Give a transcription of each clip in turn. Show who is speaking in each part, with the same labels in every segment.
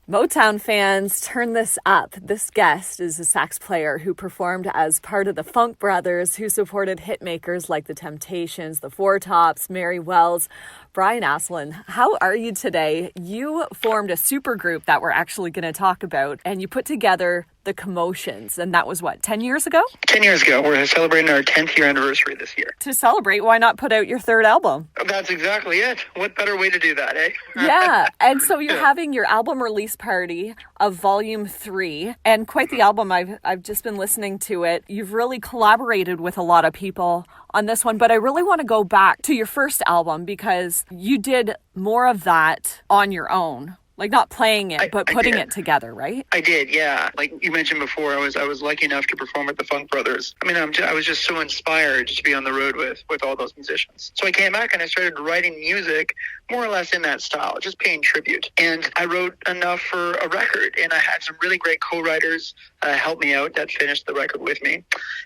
Speaker 1: Motown fans, turn this up. This guest is a sax player who performed as part of the Funk Brothers, who supported hitmakers like the Temptations, the Four Tops, Mary Wells, Brian Asselin. How are you today? You formed a supergroup that we're actually going to talk about, and you put together the Commotions, and that was what, 10 years ago?
Speaker 2: 10 years ago. We're celebrating our 10th year anniversary this year.
Speaker 1: To celebrate, why not put out your third album?
Speaker 2: That's exactly it. What better way to do that, eh?
Speaker 1: Yeah, and so you're having your album release party of Volume 3, and quite the album. I've just been listening to it. You've really collaborated with a lot of people on this one, but I really want to go back to your first album because you did more of that on your own. Like not playing it, but putting it together, right?
Speaker 2: I did, yeah. Like you mentioned before, I was lucky enough to perform with the Funk Brothers. I mean, I was just so inspired to be on the road with all those musicians. So I came back and I started writing music more or less in that style, just paying tribute. And I wrote enough for a record, and I had some really great co-writers help me out that finished the record with me.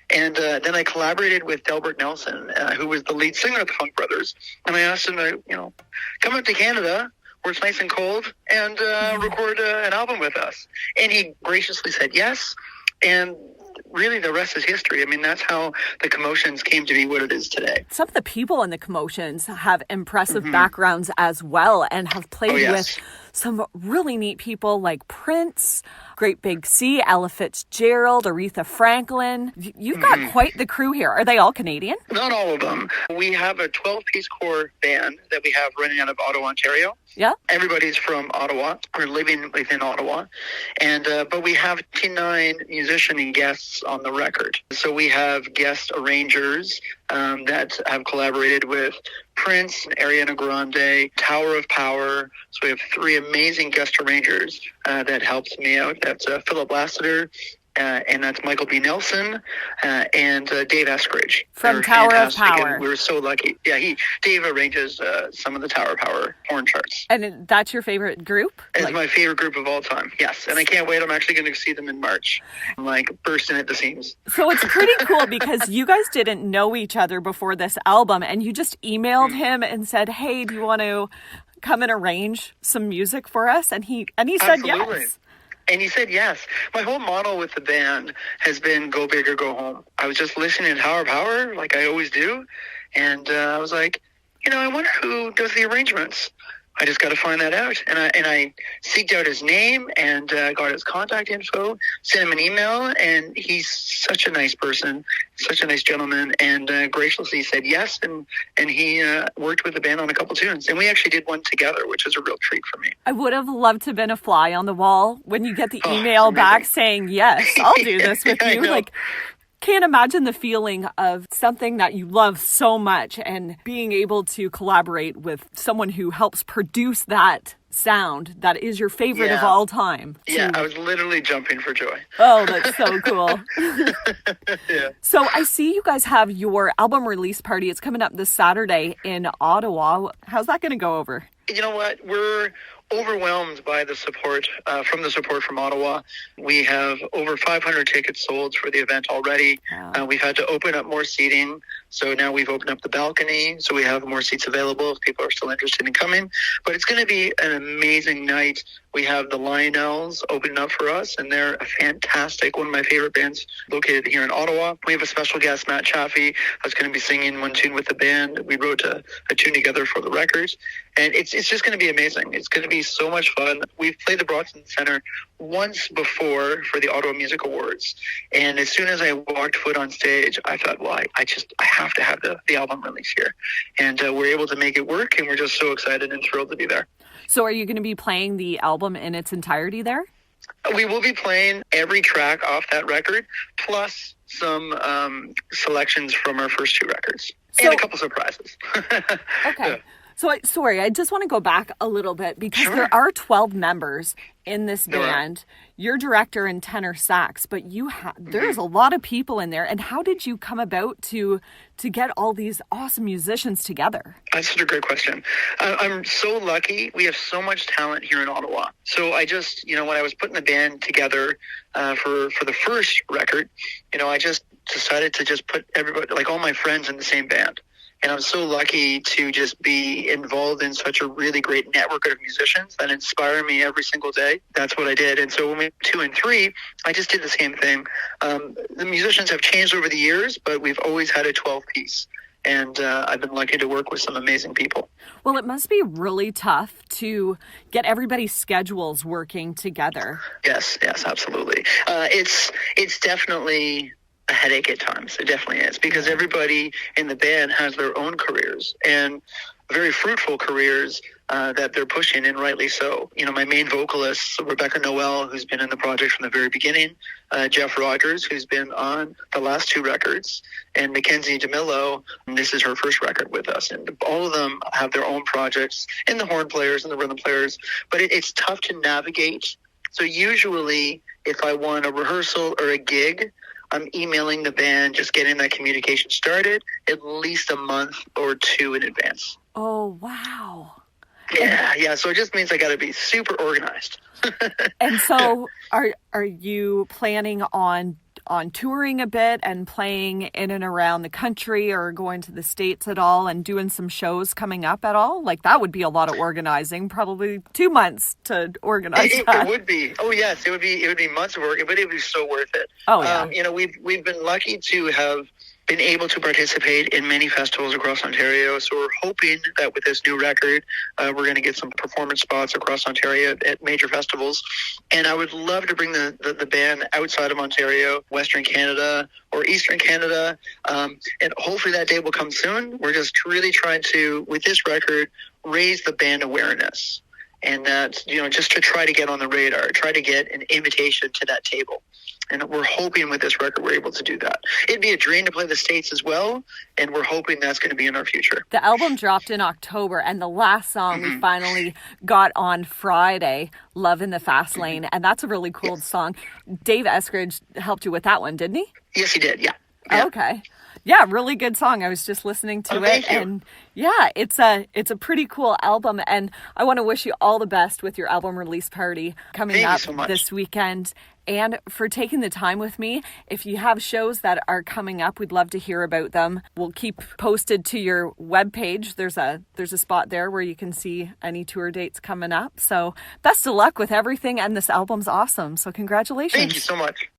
Speaker 2: And then I collaborated with Delbert Nelson, who was the lead singer of the Funk Brothers. And I asked him to, come up to Canada where it's nice and cold, and record an album with us. And he graciously said yes, and really the rest is history. I mean, that's how the Commotions came to be what it is today.
Speaker 1: Some of the people in the Commotions have impressive backgrounds as well, and have played with some really neat people like Prince, Great Big Sea, Ella Fitzgerald, Aretha Franklin. You've got quite the crew here. Are they all Canadian?
Speaker 2: Not all of them. We have a 12-piece core band that we have running out of Ottawa, Ontario.
Speaker 1: Yeah.
Speaker 2: Everybody's from Ottawa. We're living within Ottawa. And but we have 29 musician and guests on the record. So we have guest arrangers that have collaborated with Prince, Ariana Grande, Tower of Power. So we have 3 amazing guest arrangers that helped me out. That's Philip Lassiter, and that's Michael B. Nelson, and Dave Eskridge.
Speaker 1: From Tower of Power.
Speaker 2: We were so lucky. Yeah, Dave arranges some of the Tower of Power horn charts.
Speaker 1: And that's your favorite group?
Speaker 2: It's my favorite group of all time, yes. And I can't wait. I'm actually going to see them in March. I'm bursting at the seams.
Speaker 1: So it's pretty cool because you guys didn't know each other before this album, and you just emailed him and said, hey, do you want to come and arrange some music for us? And he said yes.
Speaker 2: And he said yes. My whole model with the band has been go big or go home. I was just listening to Tower of Power like I always do. And I was like, I wonder who does the arrangements. I just got to find that out. And I seeked out his name and got his contact info, sent him an email, and he's such a nice person, such a nice gentleman, and graciously said yes, and he worked with the band on a couple tunes. And we actually did one together, which was a real treat for me.
Speaker 1: I would have loved to have been a fly on the wall when you get the email back saying, yes, I'll do this with you. Can't imagine the feeling of something that you love so much and being able to collaborate with someone who helps produce that sound that is your favorite of all time.
Speaker 2: Yeah, I was literally jumping for joy.
Speaker 1: Oh, that's so cool.
Speaker 2: Yeah.
Speaker 1: So I see you guys have your album release party. It's coming up this Saturday in Ottawa. How's that going to go over?
Speaker 2: You know what? We're overwhelmed by the support from Ottawa. We have over 500 tickets sold for the event already. Wow. We've had to open up more seating. So now we've opened up the balcony. So we have more seats available if people are still interested in coming. But it's going to be an amazing night. We have the Lionels opening up for us, and they're a fantastic, one of my favorite bands located here in Ottawa. We have a special guest, Matt Chaffee, that's going to be singing one tune with the band. We wrote a tune together for the record, and it's just going to be amazing. It's going to be so much fun. We've played the Bronson Centre once before for the Ottawa Music Awards, and as soon as I walked foot on stage, I thought, well, I have to have the album release here, and we're able to make it work, and we're just so excited and thrilled to be there.
Speaker 1: So are you going to be playing the album in its entirety there?
Speaker 2: We will be playing every track off that record, plus some selections from our first 2 records, and a couple surprises.
Speaker 1: Okay. Yeah. So, I just want to go back a little bit because there are 12 members in this band. You're director and tenor sax, but there's a lot of people in there. And how did you come about to get all these awesome musicians together?
Speaker 2: That's such a great question. I'm so lucky. We have so much talent here in Ottawa. So I just, when I was putting the band together for the first record, I just decided to just put everybody, like all my friends, in the same band. And I'm so lucky to just be involved in such a really great network of musicians that inspire me every single day. That's what I did. And so when we went 2 and 3, I just did the same thing. The musicians have changed over the years, but we've always had a 12-piece. And I've been lucky to work with some amazing people.
Speaker 1: Well, it must be really tough to get everybody's schedules working together.
Speaker 2: Yes, absolutely. It's definitely a headache at times. It definitely is, because everybody in the band has their own careers, and very fruitful careers that they're pushing, and rightly so. You know, my main vocalist, Rebecca Noel, who's been in the project from the very beginning, Jeff Rogers, who's been on the last 2 records, and Mackenzie DeMillo, this is her first record with us. And all of them have their own projects, and the horn players and the rhythm players, but it's tough to navigate. So usually, if I want a rehearsal or a gig, I'm emailing the band, just getting that communication started at least a month or 2 in advance.
Speaker 1: Oh, wow.
Speaker 2: Yeah. So it just means I got to be super organized.
Speaker 1: And so are you planning on touring a bit and playing in and around the country, or going to the States at all and doing some shows coming up at all? Like, that would be a lot of organizing, probably 2 months to organize that.
Speaker 2: It would be. Oh, yes. It would be months of work, but it would be so worth it.
Speaker 1: Oh, yeah.
Speaker 2: We've been lucky to have been able to participate in many festivals across Ontario. So we're hoping that with this new record, we're going to get some performance spots across Ontario at major festivals. And I would love to bring the band outside of Ontario, Western Canada or Eastern Canada. And hopefully that day will come soon. We're just really trying to, with this record, raise the band awareness. And that, just to try to get on the radar, try to get an invitation to that table. And we're hoping with this record we're able to do that. It'd be a dream to play the States as well, and we're hoping that's going to be in our future.
Speaker 1: The album dropped in October, and the last song we finally got on Friday, Love in the Fast Lane, and that's a really cool song. Dave Eskridge helped you with that one, didn't he?
Speaker 2: Yes, he did, yeah.
Speaker 1: Okay. Yeah, really good song. I was just listening to it, and yeah, it's a pretty cool album, and I want to wish you all the best with your album release party coming up this weekend, and for taking the time with me. If you have shows that are coming up, we'd love to hear about them. We'll keep posted to your webpage. There's a spot there where you can see any tour dates coming up. So best of luck with everything, and this album's awesome. So congratulations.
Speaker 2: Thank you so much.